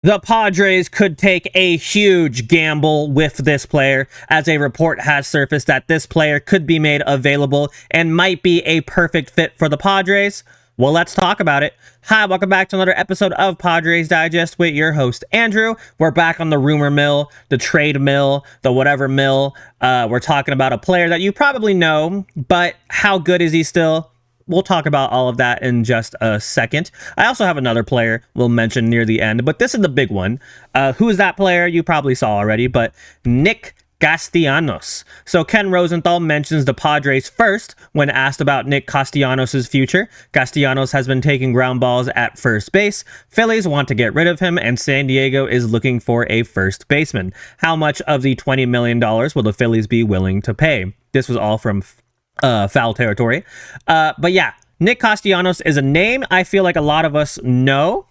The Padres could take a huge gamble with this player, as a report has surfaced that this player could be made available and might be a perfect fit for the Padres. Well, let's talk about it. Hi, welcome back to another episode of Padres Digest with your host, Andrew. We're back on the rumor mill, the trade mill, the whatever mill. We're talking about a player that you probably know, but how good is he still? We'll talk about all of that in just a second. I also have another player we'll mention near the end, but this is the big one. Who is that player? You probably saw already, but Nick Castellanos. So Ken Rosenthal mentions the Padres first when asked about Nick Castellanos' future. Castellanos has been taking ground balls at first base. Phillies want to get rid of him, and San Diego is looking for a first baseman. How much of the $20 million will the Phillies be willing to pay? This was all from foul territory. But yeah, Nick Castellanos is a name I feel like a lot of us know,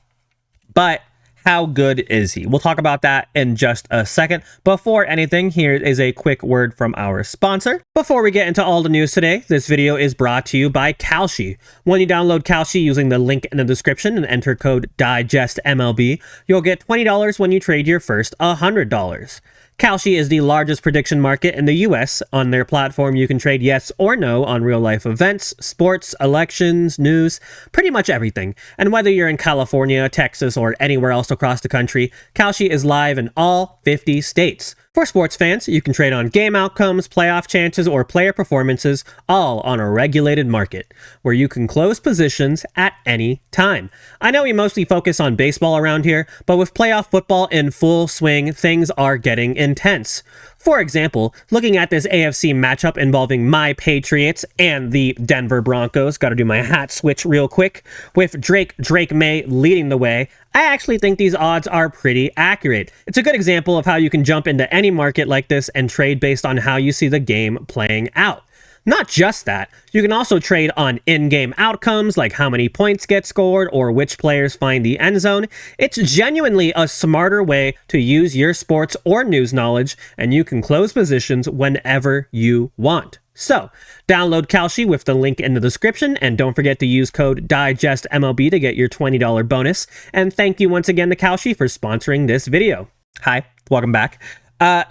but how good is he? We'll talk about that in just a second. Before anything, here is a quick word from our sponsor. Before we get into all the news today, this video is brought to you by Kalshi. When you download Kalshi using the link in the description and enter code DIGESTMLB, you'll get $20 when you trade your first $100. Kalshi is the largest prediction market in the US. On their platform, you can trade yes or no on real-life events, sports, elections, news, pretty much everything. And whether you're in California, Texas, or anywhere else across the country, Kalshi is live in all 50 states. For sports fans, you can trade on game outcomes, playoff chances, or player performances, all on a regulated market, where you can close positions at any time. I know we mostly focus on baseball around here, but with playoff football in full swing, things are getting intense. For example, looking at this AFC matchup involving my Patriots and the Denver Broncos, gotta do my hat switch real quick, with Drake May leading the way, I actually think these odds are pretty accurate. It's a good example of how you can jump into any market like this and trade based on how you see the game playing out. Not just that, you can also trade on in-game outcomes like how many points get scored or which players find the end zone. It's genuinely a smarter way to use your sports or news knowledge, and you can close positions whenever you want. So, download Kalshi with the link in the description, and don't forget to use code DIGESTMLB to get your $20 bonus. And thank you once again to Kalshi for sponsoring this video. Hi, welcome back.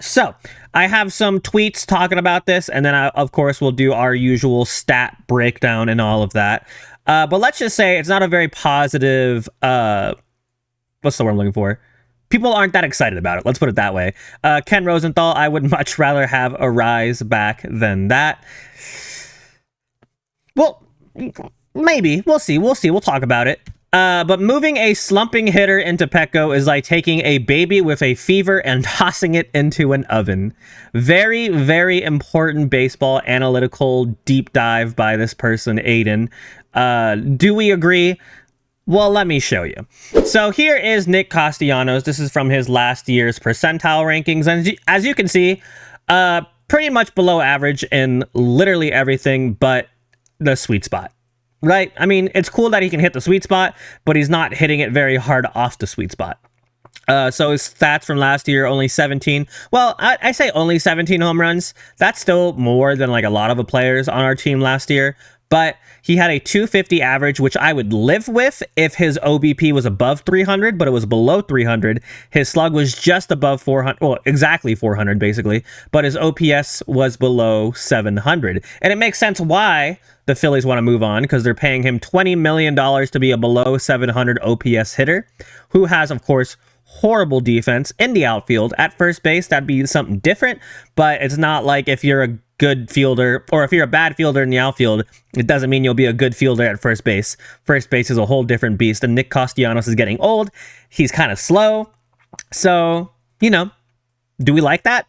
So I have some tweets talking about this, and then of course we'll do our usual stat breakdown and all of that. But let's just say it's not a very positive, what's the word I'm looking for? People aren't that excited about it. Let's put it that way. Ken Rosenthal, I would much rather have Arraez back than that. Well, maybe. We'll see. We'll talk about it. But moving a slumping hitter into Petco is like taking a baby with a fever and tossing it into an oven. Very, very important baseball analytical deep dive by this person, Aiden. Do we agree? Well, let me show you. So here is Nick Castellanos. This is from his last year's percentile rankings. And as you can see, pretty much below average in literally everything but the sweet spot. Right? I mean, it's cool that he can hit the sweet spot, but he's not hitting it very hard off the sweet spot. So his stats from last year, only 17. Well, I say only 17 home runs. That's still more than like a lot of the players on our team last year. But he had a 250 average, which I would live with if his OBP was above 300, but it was below 300. His slug was just above 400, well, exactly 400 basically, but his OPS was below 700. And it makes sense why the Phillies want to move on, because they're paying him $20 million to be a below 700 OPS hitter, who has, of course, horrible defense in the outfield. At first base, that'd be something different, but it's not like if you're a good fielder, or if you're a bad fielder in the outfield, it doesn't mean you'll be a good fielder at first base. First base is a whole different beast, and Nick Castellanos is getting old. He's kind of slow. So, you know, do we like that?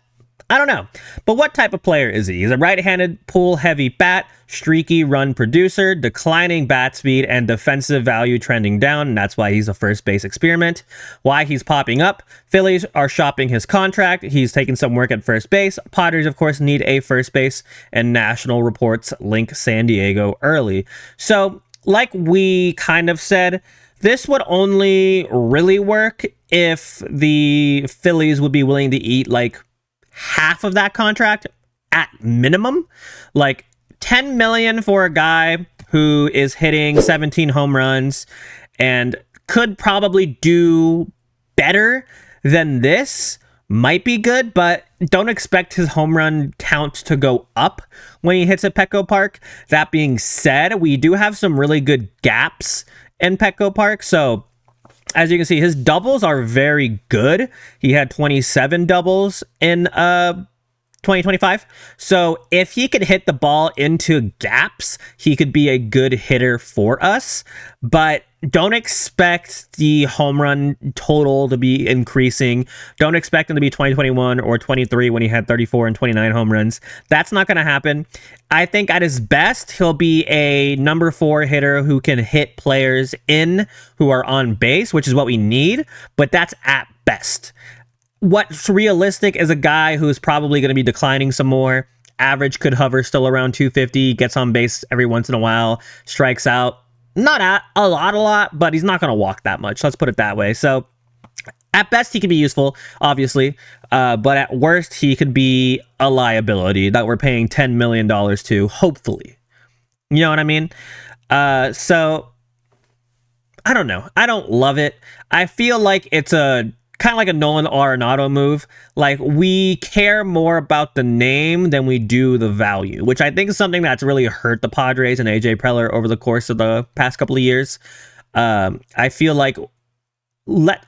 I don't know. But what type of player is he? He's a right-handed, pull-heavy bat, streaky run producer, declining bat speed, and defensive value trending down, and that's why he's a first base experiment. Why he's popping up: Phillies are shopping his contract. He's taking some work at first base. Padres, of course, need a first base, and national reports link San Diego early. So, like we kind of said, this would only really work if the Phillies would be willing to eat like half of that contract at minimum. Like $10 million for a guy who is hitting 17 home runs and could probably do better than this might be good, but don't expect his home run count to go up when he hits at Petco Park. That being said, we do have some really good gaps in Petco Park. So as you can see, his doubles are very good. He had 27 doubles in 2025. So if he could hit the ball into gaps, he could be a good hitter for us. But don't expect the home run total to be increasing. Don't expect him to be 2021 or 23 when he had 34 and 29 home runs. That's not going to happen. I think at his best, he'll be a number 4 hitter who can hit players in who are on base, which is what we need. But that's at best. What's realistic is a guy who's probably going to be declining some more. Average could hover still around 250, gets on base every once in a while, strikes out. Not a lot, but he's not going to walk that much. Let's put it that way. So at best, he could be useful, obviously. But at worst, he could be a liability that we're paying $10 million to, hopefully. You know what I mean? So I don't know. I don't love it. I feel like it's a kind of like a Nolan Arenado move. Like, we care more about the name than we do the value, which I think is something that's really hurt the Padres and AJ Preller over the course of the past couple of years. I feel like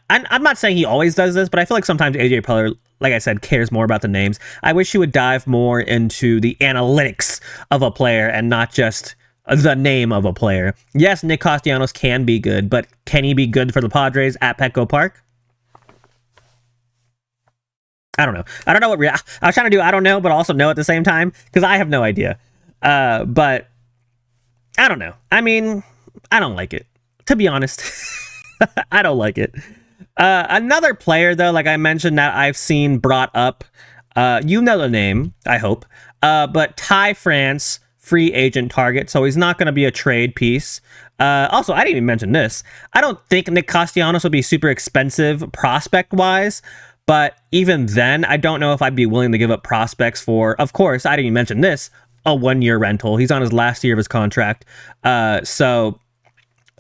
I'm not saying he always does this, but I feel like sometimes AJ Preller, like I said, cares more about the names. I wish he would dive more into the analytics of a player and not just the name of a player. Yes, Nick Castellanos can be good, but can he be good for the Padres at Petco Park? I don't know. I don't know what I was trying to do. I don't know, but also know at the same time, because I have no idea. But I don't know. I mean, I don't like it, to be honest. I don't like it. Another player, though, like I mentioned, that I've seen brought up, you know the name, I hope, but Ty France, free agent target, so he's not going to be a trade piece. Also, I didn't even mention this. I don't think Nick Castellanos will be super expensive prospect-wise, but even then, I don't know if I'd be willing to give up prospects for, of course, I didn't even mention this, a 1-year rental. He's on his last year of his contract. So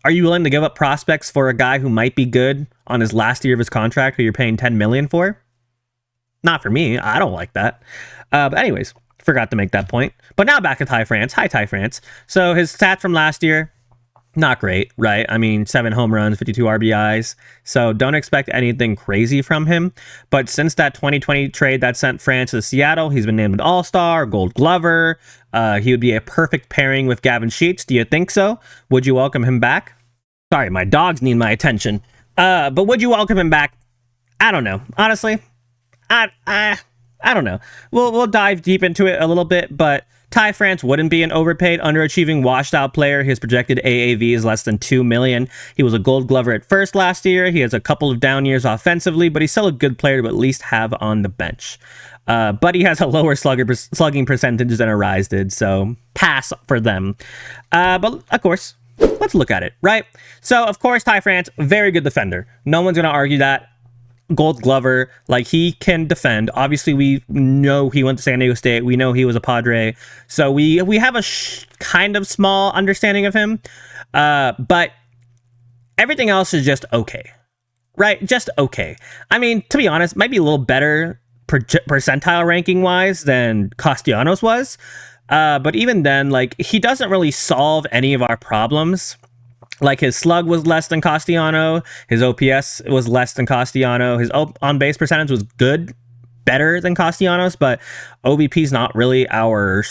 are you willing to give up prospects for a guy who might be good on his last year of his contract who you're paying $10 million for? Not for me. I don't like that. But anyways, forgot to make that point. But now back to Ty France. Hi, Ty France. So his stats from last year, not great, right? I mean, 7 home runs, 52 RBIs. So don't expect anything crazy from him. But since that 2020 trade that sent France to Seattle, he's been named an All-Star, Gold Glover. He would be a perfect pairing with Gavin Shildt. Do you think so? Would you welcome him back? Sorry, my dogs need my attention. But would you welcome him back? I don't know. Honestly, I don't know. We'll dive deep into it a little bit, but Ty France wouldn't be an overpaid, underachieving, washed-out player. His projected AAV is less than $2 million. He was a Gold Glover at first last year. He has a couple of down years offensively, but he's still a good player to at least have on the bench. But he has a lower slugging percentage than Arraez did, so pass for them. But of course, let's look at it, right? So, of course, Ty France, very good defender. No one's going to argue that. Gold Glover, like, he can defend. Obviously, we know he went to San Diego State. We know he was a Padre. So we have a kind of small understanding of him. But everything else is just okay, right? Just okay. I mean, to be honest, might be a little better percentile ranking-wise than Castellanos was. But even then, like, he doesn't really solve any of our problems. Like, his slug was less than Castellano. His OPS was less than Castellano. His on-base percentage was good, better than Castellanos, but OBP is not really our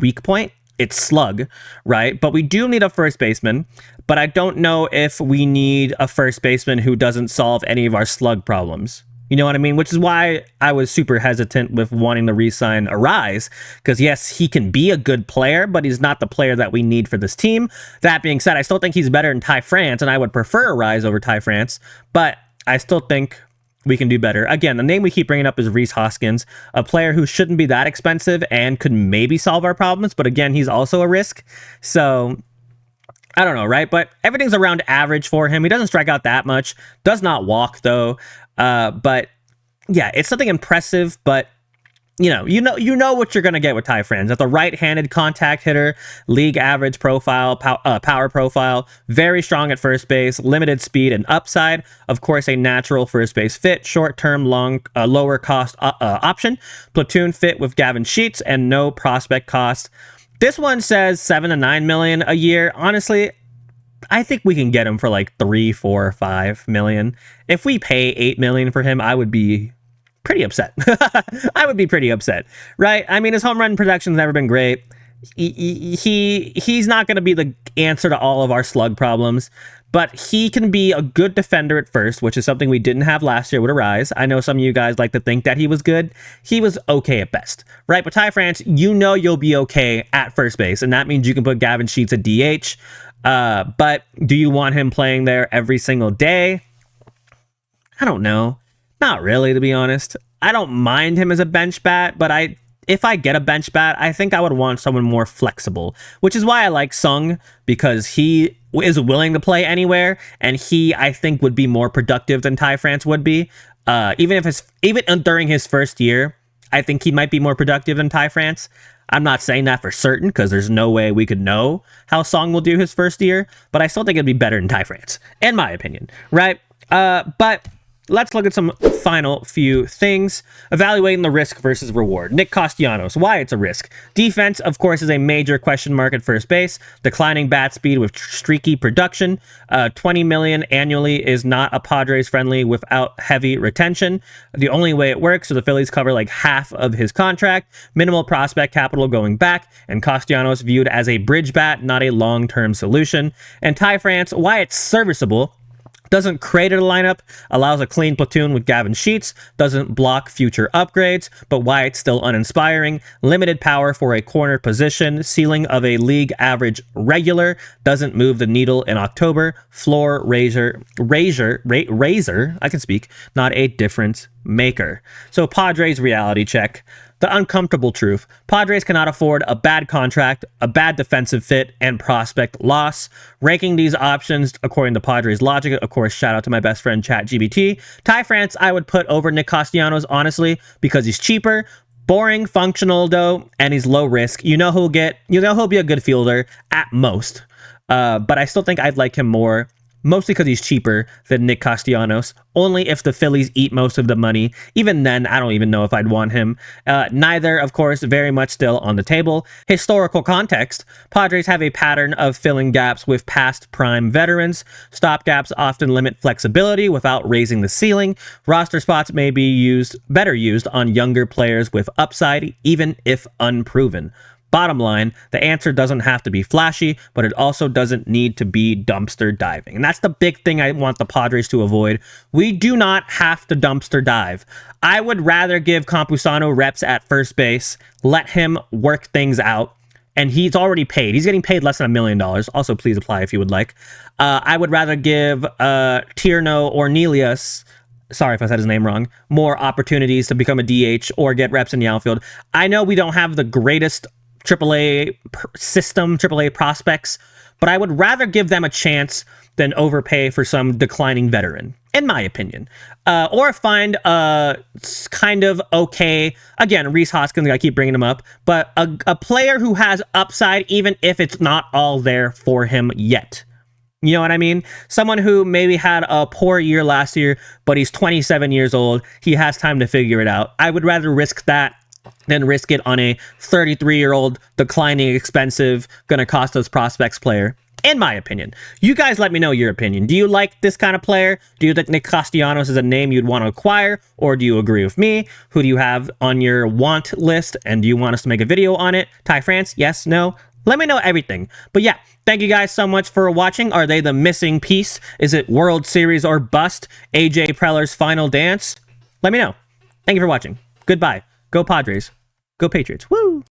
weak point. It's slug, right? But we do need a first baseman, but I don't know if we need a first baseman who doesn't solve any of our slug problems. You know what I mean? Which is why I was super hesitant with wanting to re-sign Arraez, because yes, he can be a good player, but he's not the player that we need for this team. That being said, I still think he's better than Ty France, and I would prefer Arraez over Ty France, but I still think we can do better. Again, the name we keep bringing up is Rhys Hoskins, a player who shouldn't be that expensive and could maybe solve our problems, but again, he's also a risk. So I don't know, right? But everything's around average for him. He doesn't strike out that much, does not walk though. But yeah, it's something impressive, but you know what you're gonna get with Ty France. At the right-handed contact hitter, league average profile, power profile, very strong at first base, limited speed and upside. Of course, a natural first base fit, short-term, lower cost option, platoon fit with Gavin Sheets, and no prospect cost. This one says 7 to 9 million a year. Honestly, I think we can get him for like 3, 4, 5 million. If we pay 8 million for him, I would be pretty upset. I would be pretty upset, right? I mean, his home run production's never been great. He's not going to be the answer to all of our slug problems, but he can be a good defender at first, which is something we didn't have last year with Arraez. I know some of you guys like to think that he was good. He was okay at best, right? But Ty France, you'll be okay at first base, and that means you can put Gavin Sheets at DH. But do you want him playing there every single day? I don't know. Not really, to be honest. I don't mind him as a bench bat, but if I get a bench bat, I think I would want someone more flexible, which is why I like Sung, because he is willing to play anywhere, and I think would be more productive than Ty France would be. Even during his first year, I think he might be more productive than Ty France. I'm not saying that for certain, because there's no way we could know how Sung will do his first year, but I still think it'd be better than Ty France, in my opinion, right? But let's look at some final few things. Evaluating the risk versus reward. Nick Castellanos, why it's a risk. Defense, of course, is a major question mark at first base. Declining bat speed with streaky production. 20 million annually is not a Padres friendly without heavy retention. The only way it works is the Phillies cover like half of his contract. Minimal prospect capital going back, and Castellanos viewed as a bridge bat, not a long-term solution. And Ty France, why it's serviceable. Doesn't create a lineup, allows a clean platoon with Gavin Sheets, doesn't block future upgrades, but why it's still uninspiring. Limited power for a corner position, ceiling of a league average regular, doesn't move the needle in October, floor razor, I can speak, not a difference maker. So Padres reality check. The uncomfortable truth. Padres cannot afford a bad contract, a bad defensive fit, and prospect loss. Ranking these options according to Padres logic, of course, shout out to my best friend ChatGPT. Ty France, I would put over Nick Castellanos, honestly, because he's cheaper, boring, functional though, and he's low risk. He'll be a good fielder at most. But I still think I'd like him more, mostly because he's cheaper than Nick Castellanos, only if the Phillies eat most of the money. Even then, I don't even know if I'd want him. Neither, of course, very much still on the table. Historical context. Padres have a pattern of filling gaps with past prime veterans. Stopgaps often limit flexibility without raising the ceiling. Roster spots may be better used on younger players with upside, even if unproven. Bottom line, the answer doesn't have to be flashy, but it also doesn't need to be dumpster diving. And that's the big thing I want the Padres to avoid. We do not have to dumpster dive. I would rather give Campusano reps at first base, let him work things out, and he's already paid. He's getting paid less than $1 million. Also, please apply if you would like. I would rather give Tierno or Nelius, sorry if I said his name wrong, more opportunities to become a DH or get reps in the outfield. I know we don't have the greatest AAA system, AAA prospects, but I would rather give them a chance than overpay for some declining veteran, in my opinion. Or find a kind of okay, again, Rhys Hoskins, I keep bringing him up, but a player who has upside, even if it's not all there for him yet. You know what I mean? Someone who maybe had a poor year last year, but he's 27 years old. He has time to figure it out. I would rather risk that than risk it on a 33-year-old, declining, expensive, gonna cost us prospects player, in my opinion. You guys let me know your opinion. Do you like this kind of player? Do you think Nick Castellanos is a name you'd want to acquire? Or do you agree with me? Who do you have on your want list? And do you want us to make a video on it? Ty France? Yes? No? Let me know everything. But yeah, thank you guys so much for watching. Are they the missing piece? Is it World Series or bust? AJ Preller's final dance? Let me know. Thank you for watching. Goodbye. Go Padres. Go Patriots. Woo!